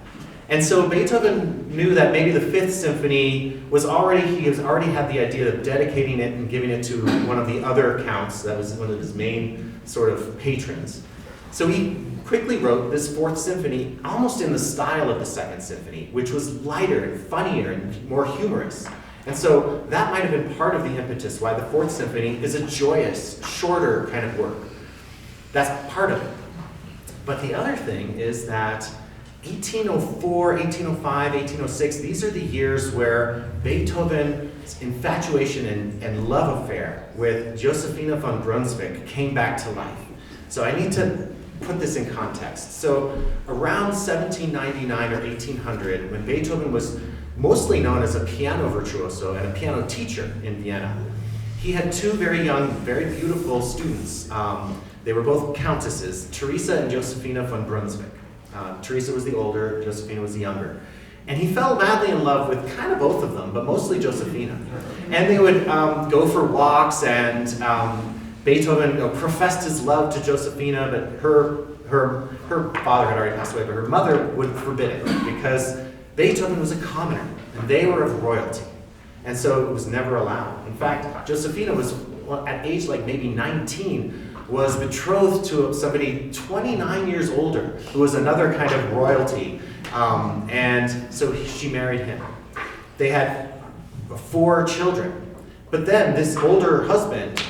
And so Beethoven knew that maybe the fifth symphony he has already had the idea of dedicating it and giving it to one of the other counts that was one of his main sort of patrons. So he quickly wrote this fourth symphony almost in the style of the second symphony, which was lighter and funnier and more humorous. And so that might have been part of the impetus why the fourth symphony is a joyous, shorter kind of work. That's part of it. But the other thing is that 1804, 1805, 1806, these are the years where Beethoven's infatuation and love affair with Josefina von Brunswick came back to life. So I need to put this in context. So around 1799 or 1800, when Beethoven was mostly known as a piano virtuoso and a piano teacher in Vienna, he had two very young, very beautiful students. They were both countesses, Teresa and Josefina von Brunswick. Teresa was the older, Josefina was the younger. And he fell madly in love with kind of both of them, but mostly Josefina. And they would go for walks, and Beethoven professed his love to Josefina, but her father had already passed away, but her mother would forbid it because Beethoven was a commoner, and they were of royalty. And so it was never allowed. In fact, Josefina was, at age like maybe 19, was betrothed to somebody 29 years older, who was another kind of royalty. And so she married him. They had 4 children. But then this older husband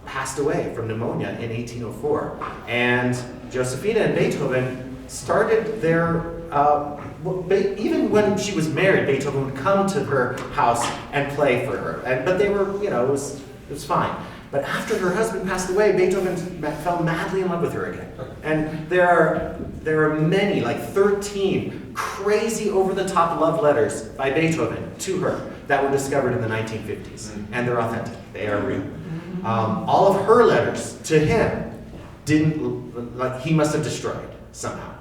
passed away from pneumonia in 1804. And Josefina and Beethoven started their, even when she was married, Beethoven would come to her house and play for her. But they were, it was fine. But after her husband passed away, Beethoven fell madly in love with her again. And there are many, like 13 crazy over-the-top love letters by Beethoven to her that were discovered in the 1950s. And they're authentic. They are real. All of her letters to him he must have destroyed somehow.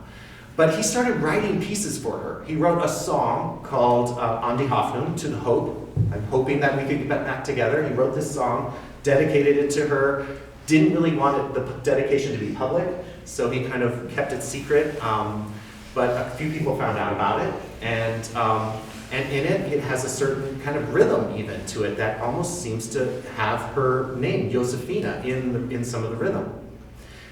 But he started writing pieces for her. He wrote a song called An die Hoffnung, to the hope. I'm hoping that we could get back together. He wrote this song, dedicated it to her, didn't really want the dedication to be public, so he kind of kept it secret, but a few people found out about it, and in it has a certain kind of rhythm even to it that almost seems to have her name, Josefina, in some of the rhythm.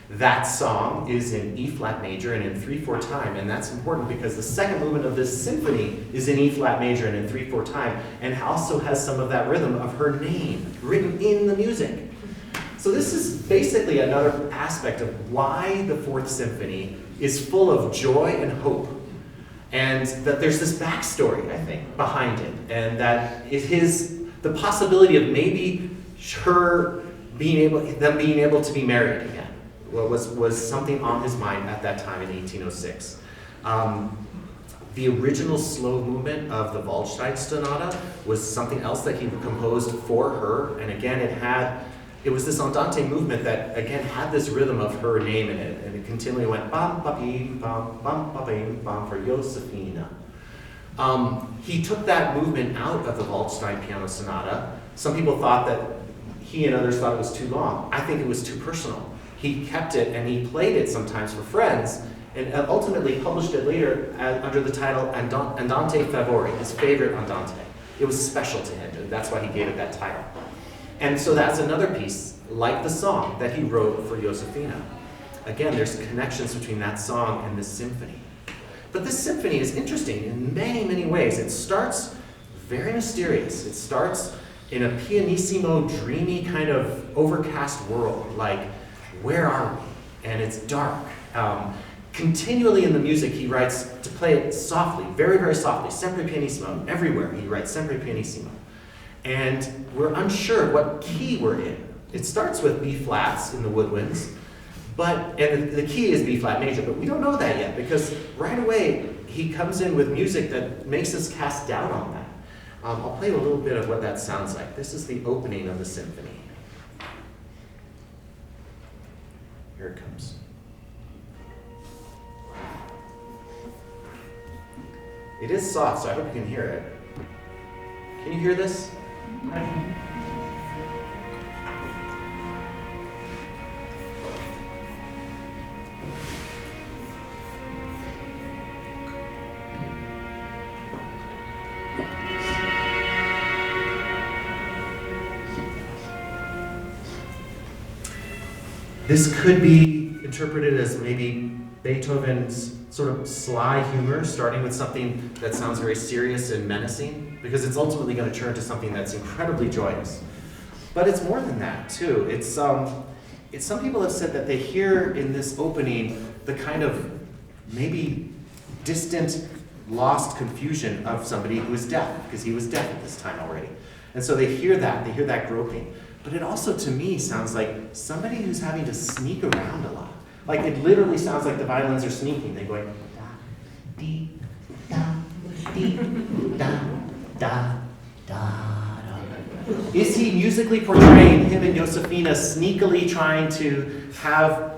That song is in E-flat major and in 3/4 time, and that's important because the second movement of this symphony is in E-flat major and in 3/4 time, and also has some of that rhythm of her name written in the music. So this is basically another aspect of why the Fourth Symphony is full of joy and hope, and that there's this backstory, I think, behind it, and that it is the possibility of maybe them being able to be married again. Was something on his mind at that time in 1806. The original slow movement of the Waldstein Sonata was something else that he composed for her, and again it was this andante movement that again had this rhythm of her name in it, and it continually went bam ba bim bam bam ba bim bam for Josefina. He took that movement out of the Waldstein Piano Sonata Some people thought that he and others thought it was too long. I think it was too personal. He kept it and he played it sometimes for friends, and ultimately published it later under the title Andante Favori, his favorite Andante. It was special to him, and that's why he gave it that title. And so that's another piece, like the song, that he wrote for Josefina. Again, there's connections between that song and this symphony. But this symphony is interesting in many, many ways. It starts very mysterious. It starts in a pianissimo, dreamy kind of overcast world, like, where are we? And it's dark. Continually in the music, he writes to play it softly, very, very softly, sempre pianissimo. Everywhere he writes sempre pianissimo. And we're unsure what key we're in. It starts with B flats in the woodwinds, and the key is B flat major, but we don't know that yet, because right away he comes in with music that makes us cast doubt on that. I'll play you a little bit of what that sounds like. This is the opening of the symphony. Here it comes. It is soft, so I hope you can hear it. Can you hear this? This could be interpreted as maybe Beethoven's sort of sly humor, starting with something that sounds very serious and menacing, because it's ultimately going to turn to something that's incredibly joyous. But it's more than that, too. It's some people have said that they hear in this opening the kind of maybe distant, lost confusion of somebody who is deaf, because he was deaf at this time already. And so they hear that groping. But it also, to me, sounds like somebody who's having to sneak around a lot. Like, it literally sounds like the violins are sneaking. They're going, da, dee, da, dee, da, da, da, da. Is he musically portraying him and Josefina sneakily trying to have,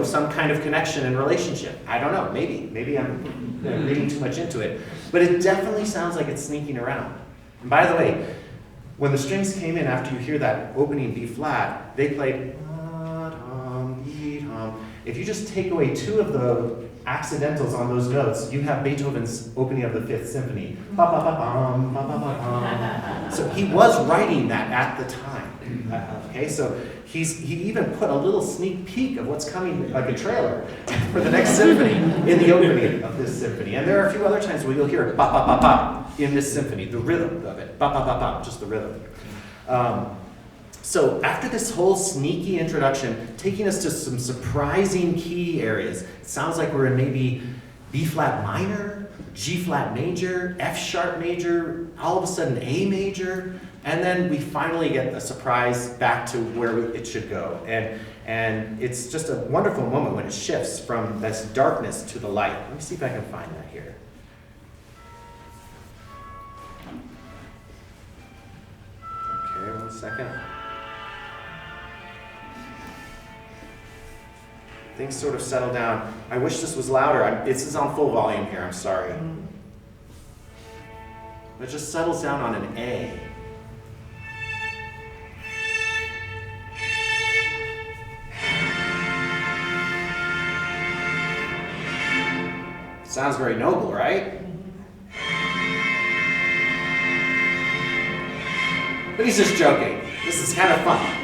some kind of connection and relationship? I don't know. Maybe I'm reading too much into it. But it definitely sounds like it's sneaking around. And by the way, when the strings came in after you hear that opening B flat, they played If you just take away two of the accidentals on those notes, you have Beethoven's opening of the Fifth Symphony. So he was writing that at the time. Okay, so he even put a little sneak peek of what's coming, like a trailer, for the next symphony in the opening of this symphony. And there are a few other times where you'll hear ba ba ba ba in this symphony, the rhythm of it, ba ba ba ba, just the rhythm. So after this whole sneaky introduction, taking us to some surprising key areas, it sounds like we're in maybe B flat minor, G flat major, F sharp major, all of a sudden A major, and then we finally get a surprise back to where it should go. And it's just a wonderful moment when it shifts from this darkness to the light. Let me see if I can find that here. Okay, 1 second. Things sort of settle down. I wish this was louder. This is on full volume here, I'm sorry. It just settles down on an A. Sounds very noble, right? But he's just joking. This is kind of fun.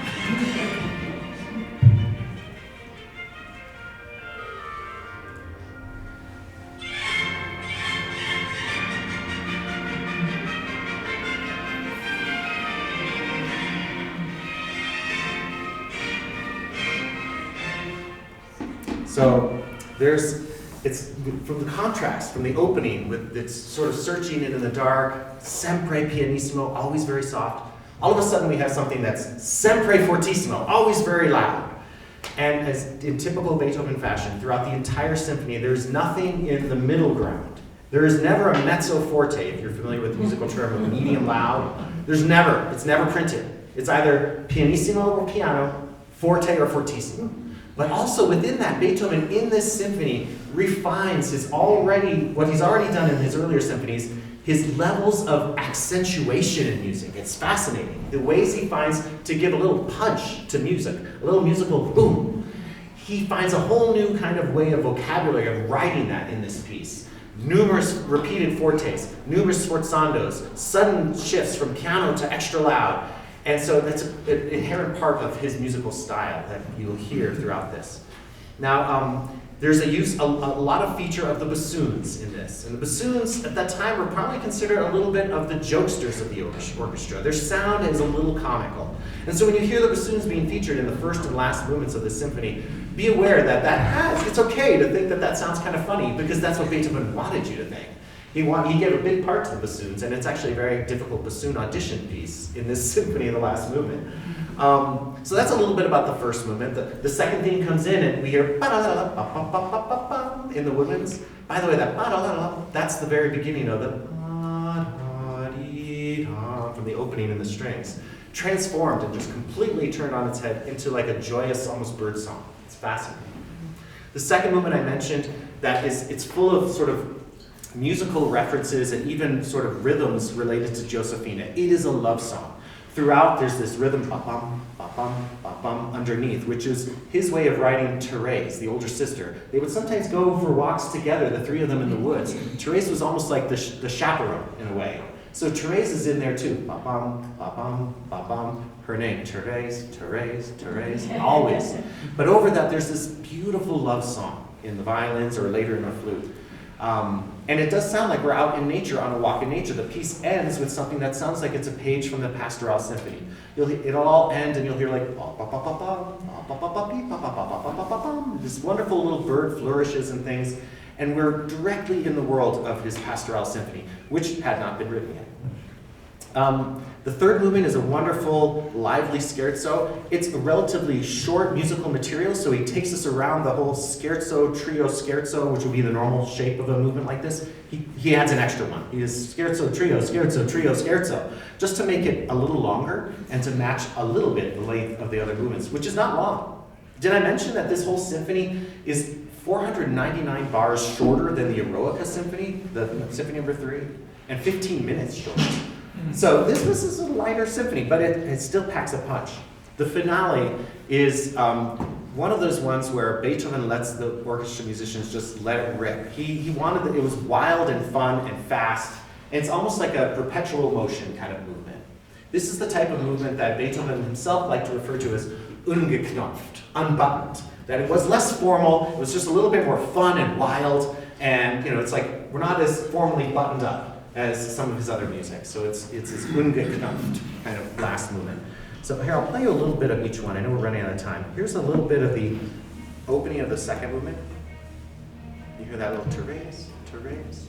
So it's from the contrast, from the opening, with its sort of searching into the dark, sempre pianissimo, always very soft. All of a sudden we have something that's sempre fortissimo, always very loud. And as in typical Beethoven fashion, throughout the entire symphony, there's nothing in the middle ground. There is never a mezzo forte, if you're familiar with the musical term of medium loud. It's never printed. It's either pianissimo or piano, forte or fortissimo. But also within that, Beethoven in this symphony refines what he's already done in his earlier symphonies. his levels of accentuation in music. It's fascinating. The ways he finds to give a little punch to music, a little musical boom. He finds a whole new kind of way of vocabulary of writing that in this piece. Numerous repeated fortes, numerous sforzandos, sudden shifts from piano to extra loud. And so that's an inherent part of his musical style that you'll hear throughout this. Now, there's a lot of feature of the bassoons in this. And the bassoons at that time were probably considered a little bit of the jokesters of the orchestra. Their sound is a little comical. And so when you hear the bassoons being featured in the first and last movements of the symphony, be aware that it's okay to think that that sounds kind of funny, because that's what Beethoven wanted you to think. He gave a big part to the bassoons, and it's actually a very difficult bassoon audition piece in this symphony in the last movement. So that's a little bit about the first movement. The second theme comes in, and we hear ba-da-da-da-ba-ba-ba-ba-ba in the woodwinds. By the way, that ba-da-da-da, that's the very beginning of the ba-da-dee-da from the opening in the strings. Transformed and just completely turned on its head into like a joyous, almost bird song. It's fascinating. The second movement I mentioned, it's full of sort of musical references and even sort of rhythms related to Josefina. It is a love song. Throughout, there's this rhythm, ba-bum, ba-bum, ba-bum, underneath, which is his way of writing Therese, the older sister. They would sometimes go for walks together, the three of them in the woods. Therese was almost like the chaperone, in a way. So Therese is in there too. Ba-bum, ba-bum, ba-bum. Her name, Therese, Therese, Therese, always. But over that, there's this beautiful love song in the violins or later in the flute. And it does sound like we're out in nature, on a walk in nature. The piece ends with something that sounds like it's a page from the Pastoral Symphony. It'll all end and you'll hear like this wonderful little bird flourishes and things. And we're directly in the world of his Pastoral Symphony, which had not been written yet. The third movement is a wonderful, lively scherzo. It's a relatively short musical material, so he takes us around the whole scherzo, trio scherzo, which would be the normal shape of a movement like this. He adds an extra one. He is scherzo, trio, scherzo, just to make it a little longer and to match a little bit the length of the other movements, which is not long. Did I mention that this whole symphony is 499 bars shorter than the Eroica Symphony, the Symphony No. 3, and 15 minutes shorter? So this is a lighter symphony, but it still packs a punch. The finale is one of those ones where Beethoven lets the orchestra musicians just let it rip. He wanted it was wild and fun and fast. And it's almost like a perpetual motion kind of movement. This is the type of movement that Beethoven himself liked to refer to as ungeknopft, unbuttoned. That it was less formal, it was just a little bit more fun and wild, and it's like we're not as formally buttoned up as some of his other music. So it's his ungeknopft kind of last movement. So here, I'll play you a little bit of each one. I know we're running out of time. Here's a little bit of the opening of the second movement. You hear that little Therese, Therese.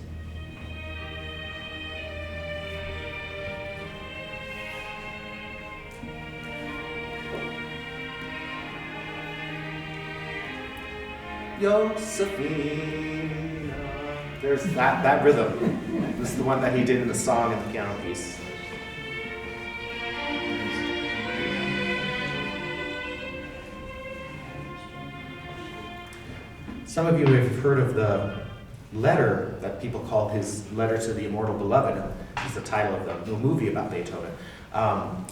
Josephina. There's that rhythm. This is the one that he did in the song and the piano piece. Some of you have heard of the letter that people call his Letter to the Immortal Beloved. It's the title of the movie about Beethoven.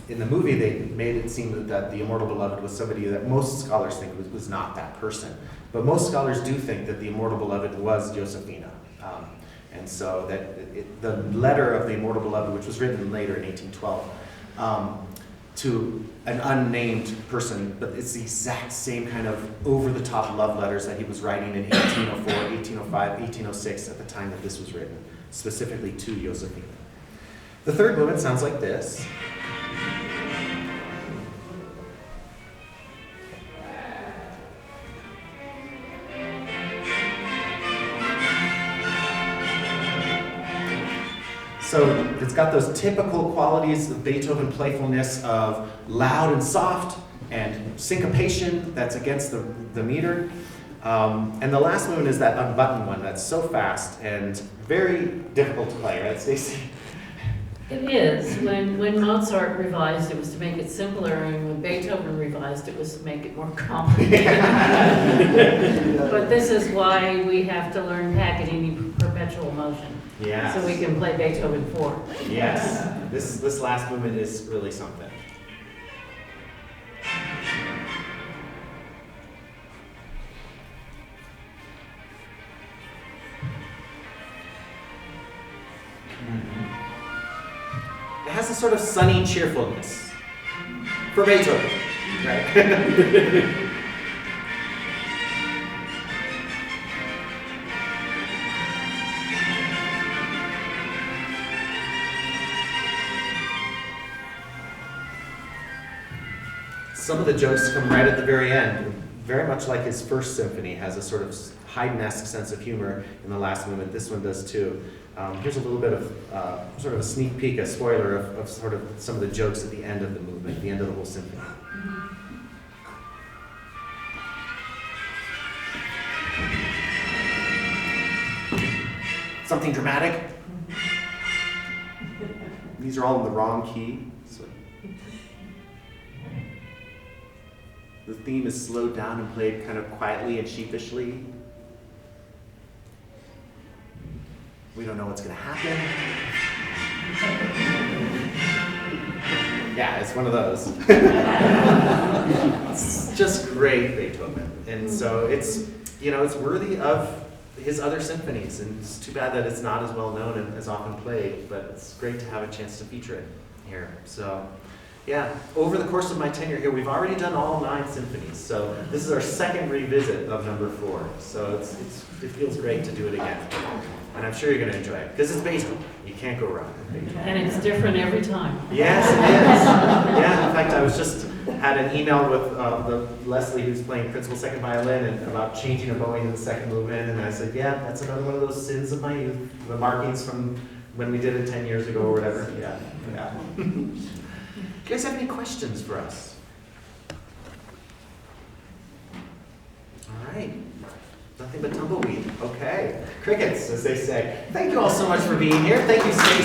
In the movie, they made it seem that the Immortal Beloved was somebody that most scholars think was not that person. But most scholars do think that the Immortal Beloved was Josefina. And so that the letter of the Immortal Beloved, which was written later in 1812, to an unnamed person, but it's the exact same kind of over-the-top love letters that he was writing in 1804, 1805, 1806 at the time that this was written, specifically to Josefina. The third movement sounds like this. So it's got those typical qualities of Beethoven playfulness of loud and soft and syncopation that's against the meter. And the last movement is that unbuttoned one that's so fast and very difficult to play, right, Stacy? It is. When Mozart revised, it was to make it simpler, and when Beethoven revised, it was to make it more complicated. But this is why we have to learn Paganini perpetually perpetual motion. Yes. So we can play Beethoven 4. Yes. This last movement is really something. It has a sort of sunny cheerfulness for Beethoven, right? Some of the jokes come right at the very end, very much like his first symphony has a sort of Haydn-esque sense of humor in the last movement. This one does too. Here's a little bit of sort of a sneak peek, a spoiler of sort of some of the jokes at the end of the movement, the end of the whole symphony. Something dramatic. These are all in the wrong key. So the theme is slowed down and played kind of quietly and sheepishly. We don't know what's going to happen. Yeah, it's one of those. It's just great Beethoven. And so it's, it's worthy of his other symphonies. And it's too bad that it's not as well known and as often played, but it's great to have a chance to feature it here. So, yeah, over the course of my tenure here, we've already done all 9 symphonies. So this is our second revisit of number 4. So it feels great to do it again. And I'm sure you're going to enjoy it, because it's Beethoven. You can't go wrong with Beethoven. And it's different every time. Yes, it is. Yeah, in fact, I was just had an email with Leslie, who's playing principal second violin, and about changing a bowing in the second movement. And I said, yeah, that's another one of those sins of my youth, the markings from when we did it 10 years ago or whatever. Yeah. Do you guys have any questions for us? All right. Nothing but tumbleweed. Okay. Crickets, as they say. Thank you all so much for being here. Thank you, Stacy.